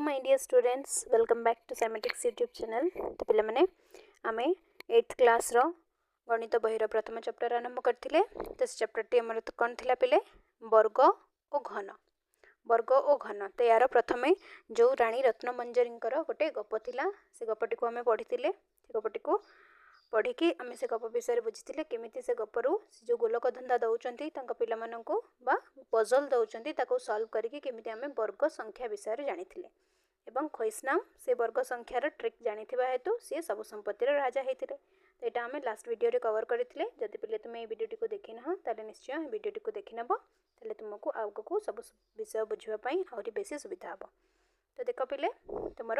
My dear students welcome back to सेमेटिक्स YouTube channel. तो पे मैंने आम 8th क्लास रो गणित बहीर प्रथम चैप्टर आरंभ करते। तो चैप्टर टी आम कौन थी पे वर्ग और घन। वर्ग और घन तो यार प्रथम जो राणी रत्नमंजरी गोटे गप थिला से गपटी को आम पढ़ी से गपटी को पढ़ी आम से गप विषय बुझी केमी से गपरू जो गोलक धंदा दौरान पाँ पजल दौरान सल्व करके आम वर्ग संख्या विषय जानी एवं खैस्नाम से वर्ग संख्यार ट्रिक जानी हेतु सी सब संपत्तिर राजा होते। तो यहाँ आम लास्ट वीडियो कवर करते। जदि पे तुम ये वीडियो को देखी ना ताले निश्चय वीडियो को देखी नब ताले तुमको आगू सब विषय बुझापी आहरी बेसी सुविधा हम। तो देख पे तुम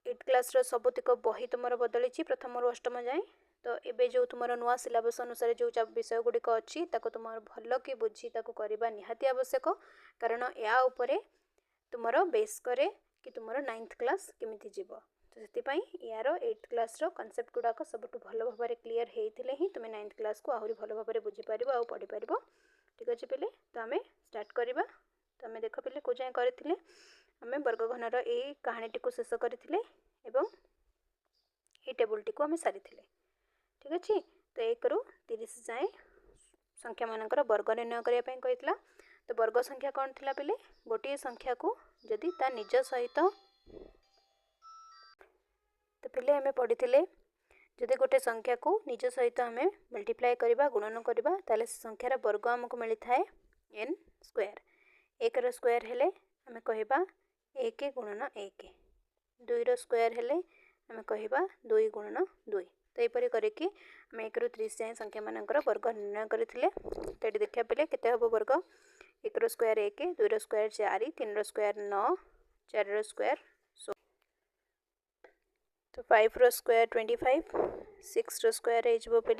8th क्लास सबुतिक बही तुम बदली प्रथम रु अष्टम जाए। तो ये जो तुम नुआ सिलेबस अनुसार जो विषय गुड़िक अच्छी तुम भल कि बुझी करवा निहाती आवश्यक कारण या उपरे तुम बेस करे कि तुम 9th क्लास केमिति जीव। तो से यार 8th क्लास कनसेप्ट गुड़ाक सब भल भाव में क्लीयर होते ही तुम 9th क्लास को आहरी भल भाव में बुझीपार आ पढ़ी पार। ठीक अच्छे पे तो आम स्टार्ट करवा। तो आम देख पे कौ जाए करें आम वर्ग घनर ये कहानी को शेष करते ये टेबुल टी आम सारी। ठीक अच्छे तो 1 ରୁ 30 जाए संख्या मानकर वर्ग निर्णय करने कहला। तो वर्ग संख्या कौन थिला पे गोटे संख्या को जदि ता निज सहित तो पे आम पढ़ी जदि गोटे संख्या को निज सहित आम मल्टीप्लाई करवा गुणन करवा ताले संख्यार वर्ग आमको मिलता है n स्क्वायर। 1 रो स्क्वायर हेले आम कहवा 1 गुणन 1 2 रो स्क्वायर हेले आम कहवा 2 गुणन 2। तो यहपरी करके आम 1 ରୁ 30 जाए संख्या मानकर वर्ग निर्णय करते। तो ये देखा पे केते हम वर्ग 1 रो स्क्वायर 1 2 रो स्क्वायर 4 3 रो स्क्वायर 9 4 रो स्क्वायर 16। तो 5 रो स्क्वायर 25 6 रो स्क्वायर हो पे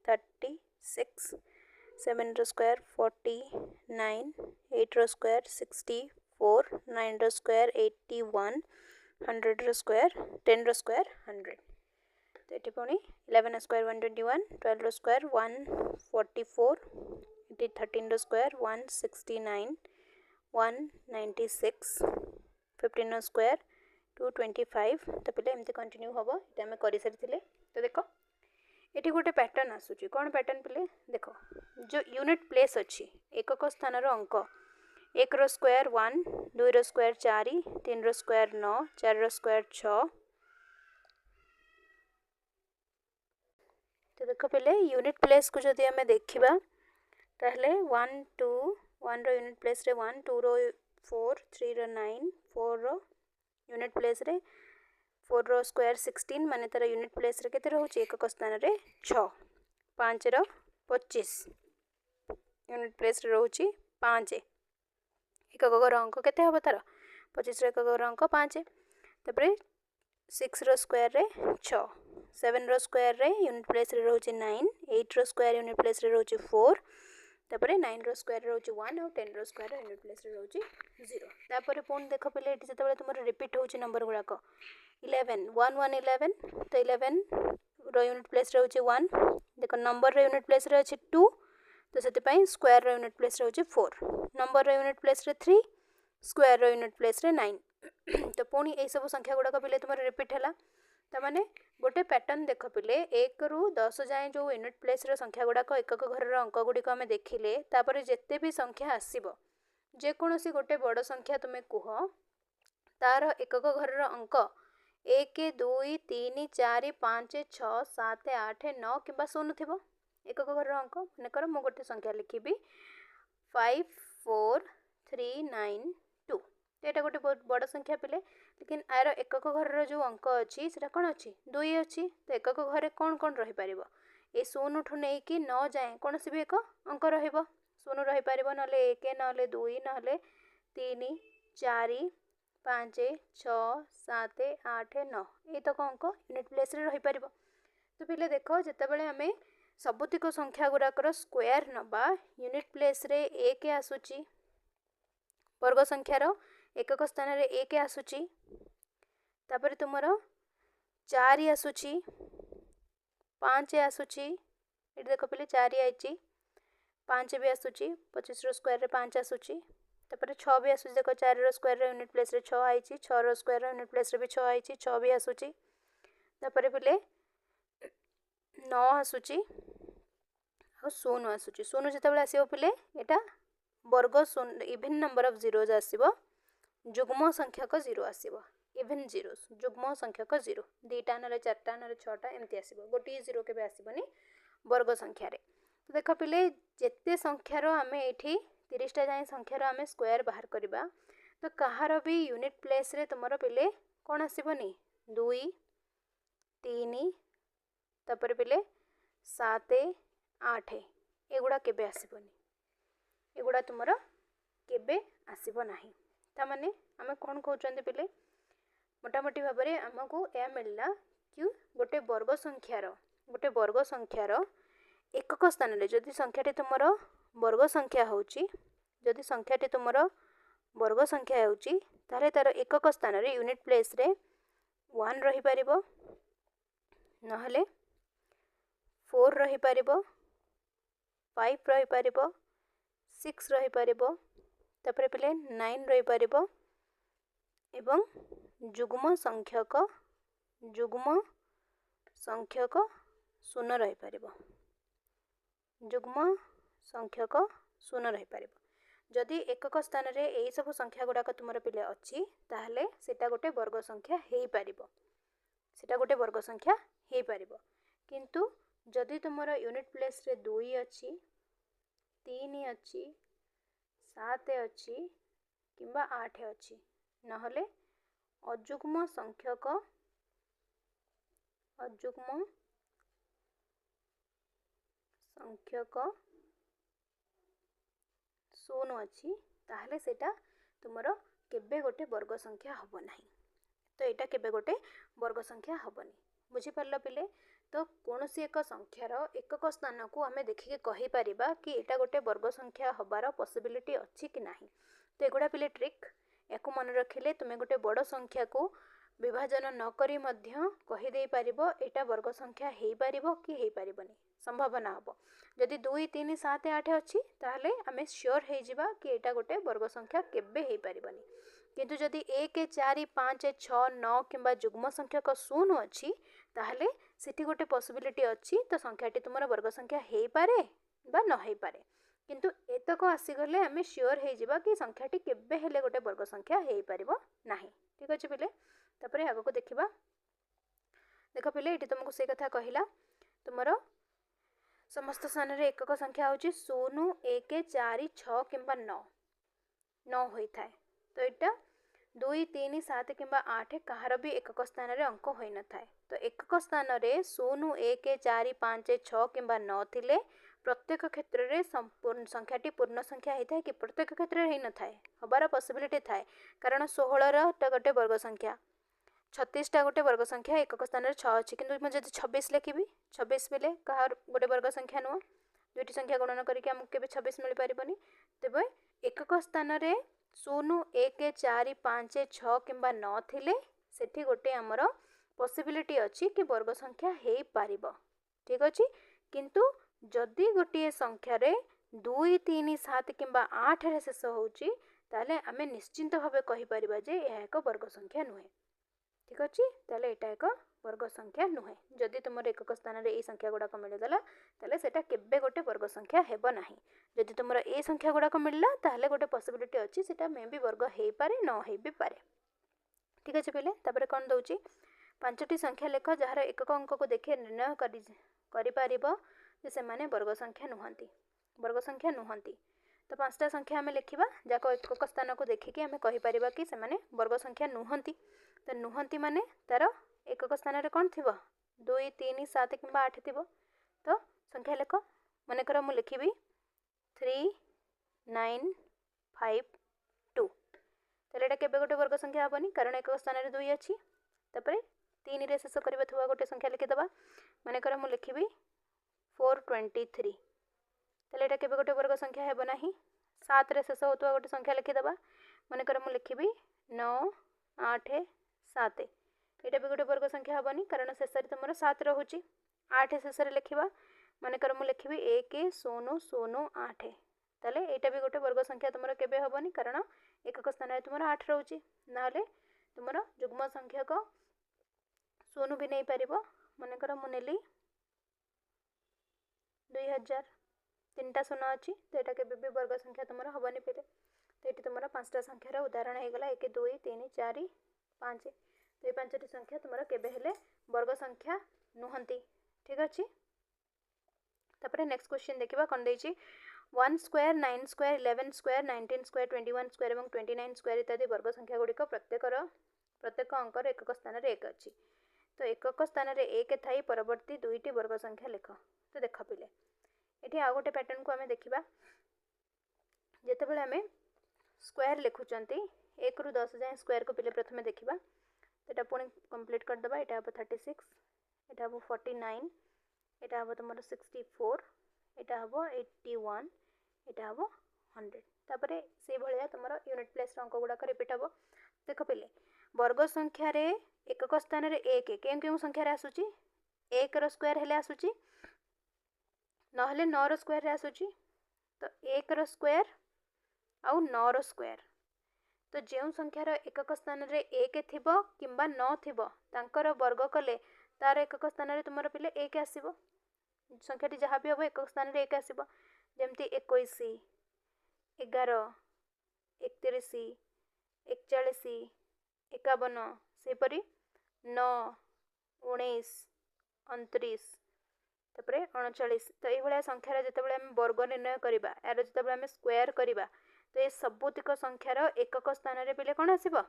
36 7 रो स्क्वायर 49 8 रो स्क्वायर 64 9 रो स्क्वायर 81 100 रो स्क्वायर 10 रो स्क्वायर 100। तो ये पुणी 11 स्क्वायर 121 12 रो स्क्वायर 144 13 रो स्क्वायर 169 196 15 रो स्क्वायर 225। तो पे एमती कंटिन्यू हम ये आम कर सारी। तो देख ये गोटे पैटर्न आसूची कौन पैटर्न पे देख जो यूनिट प्लेस अच्छी एकक स्थान अंक 1 रो स्क्वायर 1 2 रो स्क्वायर 4 3 रो स्क्वायर 9 4 रो स्क्वायर 6। तो देख पे यूनिट प्लेस को जदि आम देखा ताहले 1 2 1 रो यूनिट प्लेस रे 1 2 रो 4 3 रो 9 4 रो यूनिट प्लेस रे 4 रो स्क्वायर 16 माने तार यूनिट प्लेस रे केते रहउची एकक स्थान रे 6 5 रो 25 यूनिट प्लेस रे रहउची 5 एकक घर अंक केते हबो तार 25 रो एकक घर अंक 5। तबरे 6 रो स्क्वायर रे 6 7 रो स्क्वायर रे यूनिट प्लेस रे रहउची 9 8 रो स्क्वायर यूनिट प्लेस रे रहउची 4 तापर 9 रो स्क्वायर रहउची 1 और 10 रो स्क्वायर यूनिट प्लेस रे रहउची 0। तापर पुणी देख पे एटी जतबेले तुमर रिपीट होउची नंबर गुड़ाक 11 1 1 11 तो 11 रो यूनिट प्लेस रे होउची 1 देख नंबर रो यूनिट प्लेस रे अछि 2 तो से स्क्वायर रो यूनिट प्लेस रे होउची 4 नंबर रो यूनिट प्लेस रे 3 स्क्वायर रो यूनिट प्लेस रे 9। तो पुणी यही सब संख्या गुड़ाक पे तुम रिपीट है ताने गोटे पैटर्न देख पे 1 ରୁ 10 जाए जो यूनिट प्लेस रो संख्या गुड़ाक एकक घर अंक गुड़िक आम देखिले तापर जेते भी संख्या आसीबो जेकोसी गोटे बड़ संख्या तुम्हें कह तार एकक घर अंक 1 2 3 4 5 6 7 8 9 कि 0 थी एकक घर अंक मनकर मु गोटे संख्या लिखी 5 4 3 9 2। यहाँ गोटे बहुत बड़ संख्या पे लेकिन यार एकक घर जो अंक अच्छी से कौन अच्छी 2 अच्छी। तो एकक घर कौन कौन रहीपर ये 0 ठू नहीं कि 9 जाए कौन सी भी एक अंक रहीपर रहीपर ना 1 ना 2 ना 3 4 5 6 7 8 9 ये तक अंक यूनिट प्लेस रे रहीपर। तो पे देख जितेबाला आम सबुतिक संख्या गुड़ाकर स्क्वायर नवा यूनिट प्लेस रे 1 आसूची वर्ग संख्यार एकक स्थान रे 1 आसूची तापर तुमर 4 आसूची 5 आसूची ये देख पे 4 आई 5 भी आसूची 25 रो स्क्वायर रे 5 आसूची तापर 6 भी आसूची देख 4 स्क्वायर यूनिट प्लेस रे 6 आई 6 स्क्वायर यूनिट प्लेस रे भी 6 आई 6 भी आसूची तापर पिले 9 आसूची और 0 आसूची 0 जितेबाला आसो पिले एटा वर्ग शून्य इवन नंबर ऑफ जीरोज आसीबो जुग्म संख्यक 0 आसीबो इवन जीरोज जुग्म संख्यक 0 2टा न 4टा न 6टा एमती आसीबो गोटी जीरो केबे आसीबोनी वर्ग संख्या रे तो देख पिले जेते संख्यार आमे एठी 30टा जाय संख्यार आमे स्क्वायर बाहर करबा तो कहार भी यूनिट प्लेस रे तुमर पिले कोन आसीबोनी 2 3 तापर पिले 7 8 एगुडा केबे आसीबोनी एगुडा तुमर केबे आसीबो नाही ता माने आमे कोन कहउचंदी पिले मोटामोटी भाव में आमको यह मिलला कि गोटे वर्ग संख्यार एकक स्थान रे जदि संख्याटी तुमर वर्ग संख्या होची जदि संख्याटी तुमर वर्ग संख्या होची तारे तार एकक स्थान रे यूनिट प्लेस रे 1 रही परिबो नहले 4 रही परिबो 5 रही परिबो 6 रही परिबो तापर पिले 9 रही परिबो एवं जुग्म संख्यक 0 रही परिबो जुग्म संख्यक 0 रही परिबो जदि एकक स्थान रे एई सब संख्या गुडाक तुमर पिले अछि ताहले सेटा गोटे वर्ग संख्या हेई परिबो सेटा गोटे वर्ग संख्या हेई परिबो किंतु जदि तुमर यूनिट प्लेस रे 2 अछि 3 अछि 7 अछि किंबा 8 अछि नहले अजुग्म संख्यक 0 अछि ताहले सेटा तुमर केबे गोटे वर्ग संख्या हबो नाही तो एटा केबे गोटे वर्ग संख्या हबनी बुझी परलो पिले तो कोनोसी एक संख्यार एकक स्थान को आमे देखि कहि परिबा कि एटा गोटे वर्ग संख्या हबार पॉसिबिलिटी अछि कि नाही तो एगुडा पिले ट्रिक याकू मन रखिले तुमे गोटे बड़ संख्या को विभाजन न करी मध्य कहि देई परिबो एटा वर्ग संख्या हेई परिबो कि हेई परिबोनी संभावना हबो जदि 2 3 7 8 अछि ताहले आमे श्योर हेई जिबा कि एटा गोटे वर्ग संख्या केबे हेई परिबोनी किंतु जदि 1 4 5 6 9 किंबा जुग्म संख्यक 0 अछि ताहले सेठी गोटे पॉसिबिलिटी अछि तो संख्याटी तुमर वर्ग संख्या हेई पारे बा न हेई पारे किंतु एतक आसी गले आमे श्योर हेई जिबा कि संख्याटी केबे हेले गोटे वर्ग संख्या हेई परिबो नाही ठीक अछि पिले तापरे आगो को देखिबा देखो पिले एटी तुमको से कथा कहिला तुमरो समस्त स्थान रे एकक संख्या होची 0 1 4 6 किंबा 9 होई थाए तो एटा 2 3 7 किंबा 8 कहार भी एकक स्थान रे अंक होई न थाए तो एकक स्थान रे 0 1 4 5 6 किंबा 9 थिले प्रत्येक क्षेत्र रे संपूर्ण संख्याटी पूर्ण संख्या हेई थाए कि प्रत्येक क्षेत्र रे हेई न थाए हबार पॉसिबिलिटी थाए कारण 16 रा गोटे वर्ग संख्या 36 टा गोटे वर्ग संख्या एकक स्थान रे 6 अछि किंतु म जदि 26 लिखिबी 26 बेले कहार गोटे वर्ग संख्या नुह दुईटी संख्या गणना करके हमको केबे 26 मिल परिबनी तबे एकक स्थान रे 0 1 4 5 6 किंबा 9 थिले सेठी गोटे हमर पॉसिबिलिटी अछि कि वर्ग संख्या हेई पारिबो ठीक अछि किंतु जदि गोटे संख्या रे 2 3 7 किंबा 8 रे शेष होउची ताले आमे निश्चिंत भाबे कहि परिबा जे यह एक वर्ग संख्या नुहे ठीक अछि ताले एटा एक वर्ग संख्या नुहे जदि तुमर एकक स्थान रे ए संख्या गुडा को मिल गला ताले सेटा केबे गोटे वर्ग संख्या हेबो नाही जदि तुमर ए संख्या गुडा को मिलला ताले गोटे पॉसिबिलिटी अछि सेटा मे बी वर्ग हेई पारे न हेई भी पारे ठीक अछि पहिले तापर कोन दउची पांचटी संख्या लेख जहार एकक अंक को देखि निर्णय करि पारिबो जे से माने वर्ग संख्या नुहंती तो पांचटा संख्या हमें लिखिबा जाको एकक स्थान को देखिकी हमें कहि परिबा कि से माने वर्ग संख्या नुहंती तो नुहंती माने तार एकक स्थान रे कोन थिबो 2 3 7 किंबा 8 थिबो तो संख्या लेख माने कर मु लिखिबी 3 9 5 2 तले एटा केबे गोटे वर्ग संख्या हबनी कारण एकक स्थान रे 2 अछि तपरे 3 रे शेष करबे थवा गोटे संख्या लिखि दबा माने कर मु लिखिबी 423 तले एटा केबे गोटे वर्ग संख्या हेबो नाही 7 रे शेष होतवा गोटे संख्या लिखि दबा माने कर मु लिखिबी 9 8 7 एटा भी गोटे वर्ग संख्या हबनी कारण शेष रे तुमरो 7 रहूची 8 शेष रे लिखिबा माने कर मु लिखिबी 1 0 0 8 ताले एटा भी गोटे वर्ग संख्या तुमर केबे हेबनी कारण एकक स्थान रे तुमर 8 रहउची नाले तुमर युग्म संख्यक शून्य भी नहीं पारिबो मनकर मु नेली 2000 तीनटा शून्य अच्छी तो यहाँ केबे भी वर्ग संख्या तुमर हेबनी पे तो ये तुम पांचटा संख्यार उदाहरण होगला 1 2 3 4 5 तो ये 5टी संख्या तुम केबे हेले वर्ग संख्या नुहंती ठीक अच्छे। तापर नेक्स्ट क्वेश्चन देखा कौन देछि 1 square 9 square 11 square 19 square 21 square और 29 स्क्वायर इत्यादि वर्ग संख्या गुड़िक प्रत्येक अंकर एकक स्थान रे 1 अच्छी तो एकक स्थान रे 1 थाई परवर्ती दुईटी वर्ग संख्या लिख तो देख पिले ये आउ गोटे पैटर्न को आम देखा जितेबाला आम स्क्वायर लिखुंट 1 ରୁ 10 जाए स्क्वायर को पिले प्रथम देखा तो पुणी कंप्लीट करदे यहाँ हम 36 यहाँ हम 49 यहाँ हम तुम 64 यहाँ हम 81 यहाँ हम 100 तापर से भाया तुम यूनिट प्लेस अंक गुड़ाक रिपीट हम देख पिले वर्ग संख्यार एकक स्थान रे 1 क्यों संख्यार आसूची 1 रो स्क्वायर हेले आसूची नहले 9 रो स्क्वायर रे आसूची तो 1 रो स्क्वायर आउ 9 रो स्क्वायर तो जो संख्यार एकक स्थान रे 1 थिबो किंबा 9 थिबो तांकर वर्ग कले तार एकक स्थान रे तुमर पिले 1 आसीबो संख्याटी जहाँ भी हम एकक स्थान रे 1 आसीबो जेमती 21 11 31 41 51 सेपरी 9 19 29 तापरे 39 तो ये संख्यार जितेबाला आम वर्ग निर्णय करवा यार जितेबाला आम स्क्वायर करवा तो ये सबुतिक संख्यार एकक स्थान रे पिले कौन आसीबो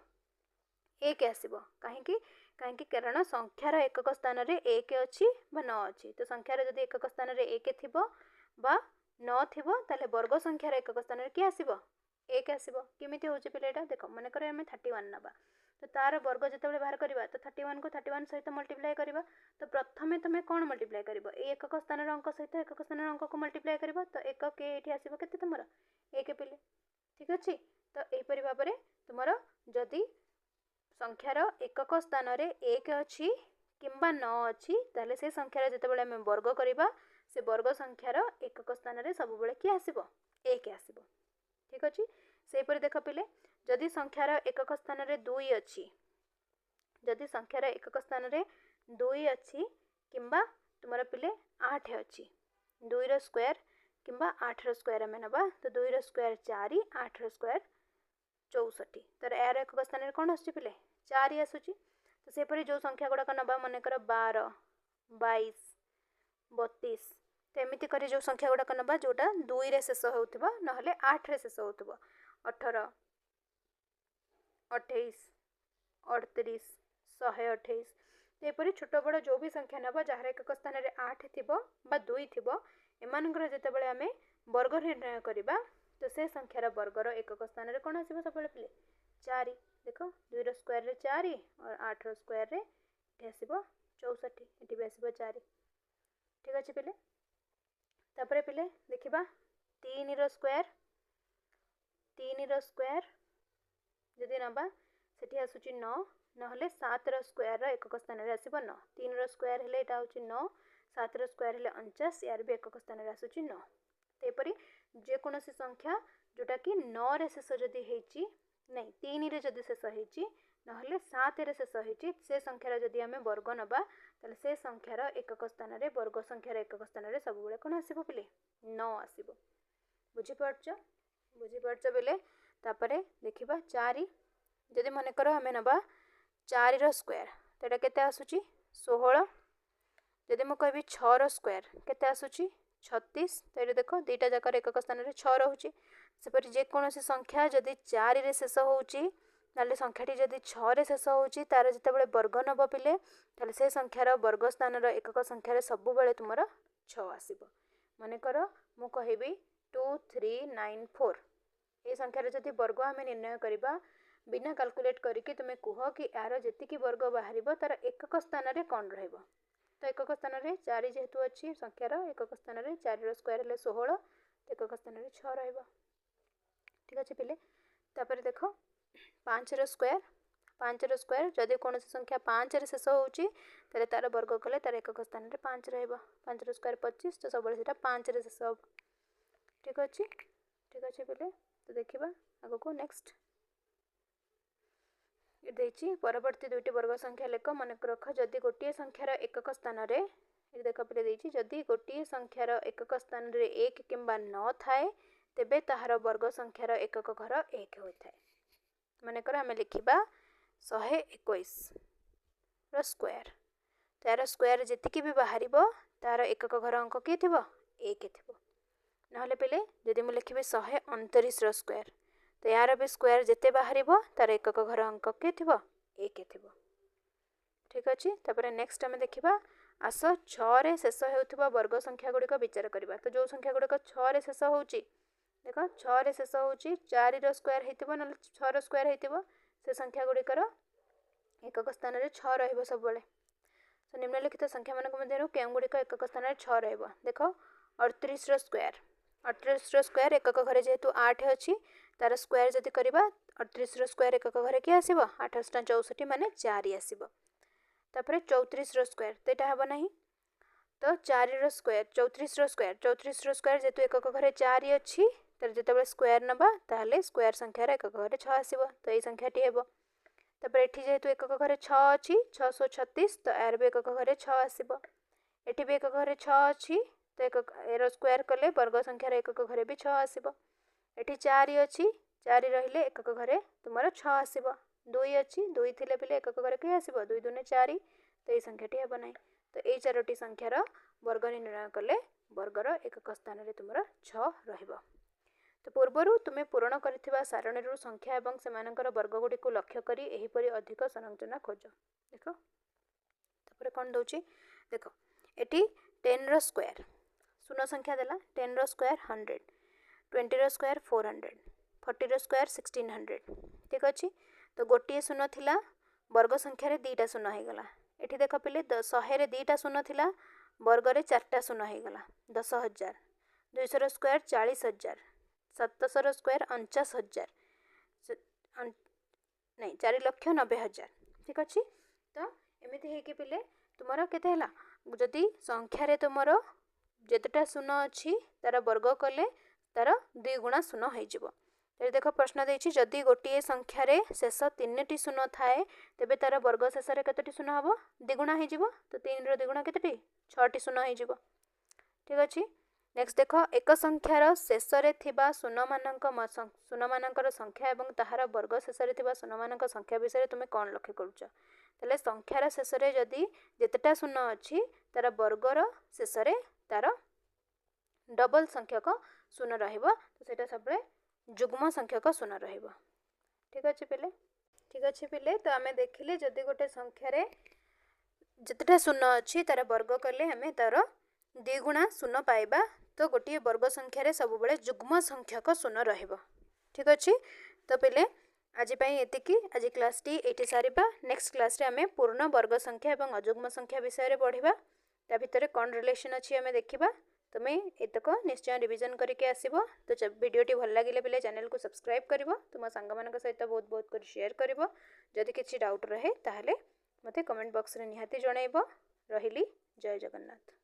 1 आसीबो कहीं कारण संख्यार एकक स्थान रे 1 अच्छी बा 9 अच्छी तो संख्यार जदि एकक स्थान रे 1 थिबो बा 9 थिबो ताले वर्ग संख्यार एकक स्थान रे कि आसीबो 1 आसीबो केमिति होची पिले एटा देखो मन करे हम 31 नबा तो तार वर्ग जितेबाला बाहर करवा तो 31 को 31 सहित मल्टीप्लाई करवा तो प्रथमे तुम कौन मल्टीप्लाई करबो एकक स्थान अंक सहित एकक स्थान अंक को मल्टीप्लाई करबो तो एकक ये आसीबो केते तुमर 1 पिले ठीक अच्छे। तो यहीपरि भाव में तुम जदि संख्यार एकक स्थान रे 1 अच्छी किंबा 9 अच्छी ताले से संख्यार जितेबाला आम वर्ग करवा से वर्ग संख्यार एकक स्थान रे सब बेले कि आसीबो 1 आसीबो ठीक अच्छे। सेहीपरि देख पिले जदि संख्यार एकक स्थान रे 2 अच्छी जदि संख्यार एकक स्थान रे 2 अच्छी किंबा तुमर पिले 8 अच्छी 2 रो स्क्वायर किंबा 8 रो स्क्वायर आम नबा तो 2 रो स्क्वायर 4 8 रो स्क्वायर 64 तर यार एकक स्थान रे कौन आसुची पिले 4 आसुची तो सेपरि जो संख्या गुड़ाक नबा मनकर 12 22 32 तो एमती कर जो संख्या गुड़ाक नबा जोटा 2 रे शेष होउथिबा नहले 8 रे शेष होउथिबा 18 28 38 128 तो छोट बड़ जो भी संख्या नबा जार एकक स्थान रे 8 थिबो बा 2 थिबो एमानकर जितेबाला आम वर्ग निर्णय करवा तो से संख्यार वर्गर एकक स्थान रे कौन आसीबो सब पिले 4 देख 2 रो स्क्वायर रे 4 और 8 रो स्क्वायर रे ये आसीबो 64 ये भी आसीबो 4 ठीक अच्छे पिले। तापरे पिले देखिबा 3 रो स्क्वायर जदि नबा सेठी आसुची 9 नहले 7 रो स्क्वायर रो एकक स्थान रे आसीबो 9 3 रो स्क्वायर हेले एटा होची 9 7 रो स्क्वायर हेले 49 यार भी एकक स्थान रे आसुची 9 तेपरी जेकोसी संख्या जोटा कि 9 रे शेष जदि हेची नहीं 3 रे जदि शेष हेची नहले 7 रे शेष हेची से संख्यार जदि आमे वर्ग नबा ताले से संख्यार एकक स्थान रे वर्ग संख्यार एकक स्थान रे सब बेले कोन आसीबो पिले 9 आसीबो बुझी पड़छ बेले। तापरे देखिबा 4 जदि मन कर आमे नबा 4 रो स्क्वायर तो एटा केते आसुची 16 जदि मु कहबी 6 रो स्क्वायर केते आसुची 36 तो ये देख दुईटा जाकर एकक स्थान रे 6 रोचे सेपरि जेकोसी संख्या जदि 4 रे शेष होउची नाले संख्याटी जदि 6 रे शेष होउची तार जितेबाला वर्ग नब पिले ताले से संख्यार वर्ग स्थान रो एकक संख्यार सब बेले तुमर 6 आसीबो मानेकर मु कहबी 2394 ये संख्यार जदि वर्ग आम निर्णय करवा बिना कैलकुलेट करके तुम कह कि यार जी वर्ग बाहर तार एकक स्थान रे कौन रहिबो तो एकक स्थान रे 4 जेहेतु अच्छी संख्यार एकक स्थान रे 4 रो स्क्वायर हेले 16 एकक स्थान रे 6 रहिबो ठीक अच्छे पिले। तापर देख 5 रो स्क्वायर जदि कौन संख्या 5 रे शेष होउची ताले तार वर्ग कले तार एकक स्थान रे 5 रहिबो 5 रो स्क्वायर 25 तो सब 5 रे शेष हो ठीक अच्छे। ठीक अच्छे पे तो देखा आग को नेक्स्ट ये परवर्ती दुईटी वर्ग संख्या लेख मन रख जदि गोटे संख्यार एकक स्थान देख पे जदि गोटे संख्यार एकक स्थान रे 1 किंबा 9 थाए तेबे ताहार वर्ग संख्यार एकक घर 1 होता है। मनकर आम लिखा 121 स्क्वायर तो यार स्क्वायर जी भी बाहर तार एकक घर अंक किए थी 1 थी ना पे जदि मुझे लिखी 129 स्क्वायर तो यार भी स्क्वायर जिते बाहर तार एकक घर अंक किए थी 1 थी। ठीक अच्छे तापर नेक्स्ट आम देखा आस 6 रे शेष होता वर्ग संख्या गुड़िक विचार करवा तो जो संख्या गुड़िक 6 रे शेष हो देख 6 रे शेष हो 4 स्क्वायर होता ना 6 स्क्वायर होता से संख्या गुड़िकर एकक स्थान में 6 रब तो निम्नलिखित संख्या मान क्यों गुड़िक एकक स्थान में 6 देख 38 स्क्वायर 38 स्क्वायर एकक घर जेहेतु 8 अच्छी तार स्क्वायर जदि करवा 38 स्क्वायर एकक घर किए आसो 8 64 मान 4 आसो तापर 34 स्क्वायर तो यहाँ हम ना तो 4 स्क्वायर 34 स्क्वायर जेहेतु एकक घर 4 अच्छी तर जो स्क्वायर नवा ताहले स्क्वायर संख्यार एकक घर 6 आसो तो यही संख्याटी हे तापर एठी जेहेतु एकक घर 6 अच्छी 636 तो यार भी एकक घर 6 आसो एठी भी एकक घर 6 अच्छी तो एकक एर स्क्वायर कले वर्ग संख्यार एकक घर भी 6 आसो एठी 4 अच्छी 4 रहिले एकक घर तुम 6 आसो 2 अच्छी 2 थिले पिले एकक घर किए आसो 2 दूने 4 तो यही संख्याटी हे ना तो यही 4टी संख्यार वर्ग निर्णय कले वर्गर एकक स्थान में तुम 6 रहिबो। तो पूर्वर तुम्हें पूरण कर सारणी संख्या एवं सेमानकर वर्ग गुड़ी को लक्ष्य करी एहीपरि अधिक संरचना खोज देख तापर कौन दौची देख एटी 10 रो स्क्वायर शून्य संख्या देला 10 रो स्क्वायर 100 20 रो स्क्वायर 400 40 रो स्क्वायर 1600 ठीक अच्छे तो गोटे शून्य थिला वर्ग संख्यार 2टा शून्य हो गला एठी देख पे 100 रे 2टा शून्य थिला वर्ग रे 4टा शून्य हो गला 10,000 200 रो स्क्वायर 40,000 700 स्क्वायर 49,000 नहीं 4,90,000 ठीक अच्छे तो एमती है कि पिले तुमर केते हला जदि संख्यार तुमर जितेटा शून्य अच्छी तार वर्ग कले तार 2 गुणा शून्य हो देख प्रश्न देछि जदि गोटे संख्यार शेष 3टी शून्य थाए तेबे तार वर्ग शेष केतोटी शून्य हम 2 गुणा हो तो 3 रो 2 गुणा केतोटी 6टी शून्य हो ठीक अच्छे नेक्स्ट देख एक संख्यार शेष शून्य मानकर संख्या और ताहार वर्ग शेष शून्य मान संख्या विषय तुम कौन लक्ष्य करुच तेल संख्यार शेष जदि जितेटा शून्य अच्छी तार वर्गर शेष तार डबल संख्यक शून्य रहिबो तो सेटा सब जुग्म संख्यक शून्य रहिबो ठीक अच्छे पिले तो आम देखिले जदि गोटे संख्यार जितेटा शून्य अच्छी तार वर्ग कले आम तार 2 गुणा शून्य पाइबा तो गोटे वर्ग संख्यार सब बेले जुग्म संख्यक शून्य रहिबो ठीक अच्छे तो पिले आज एतिकी आज क्लास टी ये सारिबा नेक्स्ट क्लास रे आम पूर्ण वर्ग संख्या और अजुग्म संख्या विषय पढ़ा ता भितर कौन रिलेशन अच्छी आम देखा तुम्हें एतक निश्चय रिविजन करके आसब तो वीडियोटी भल लगे पे चैनल को सब्सक्राइब कर तुम सांग मान सहित बहुत बहुत कर शेयर कर जदि किसी डाउट रहे ताहले मते कमेंट बॉक्स रे निहाती जनइब रहिली जय जगन्नाथ।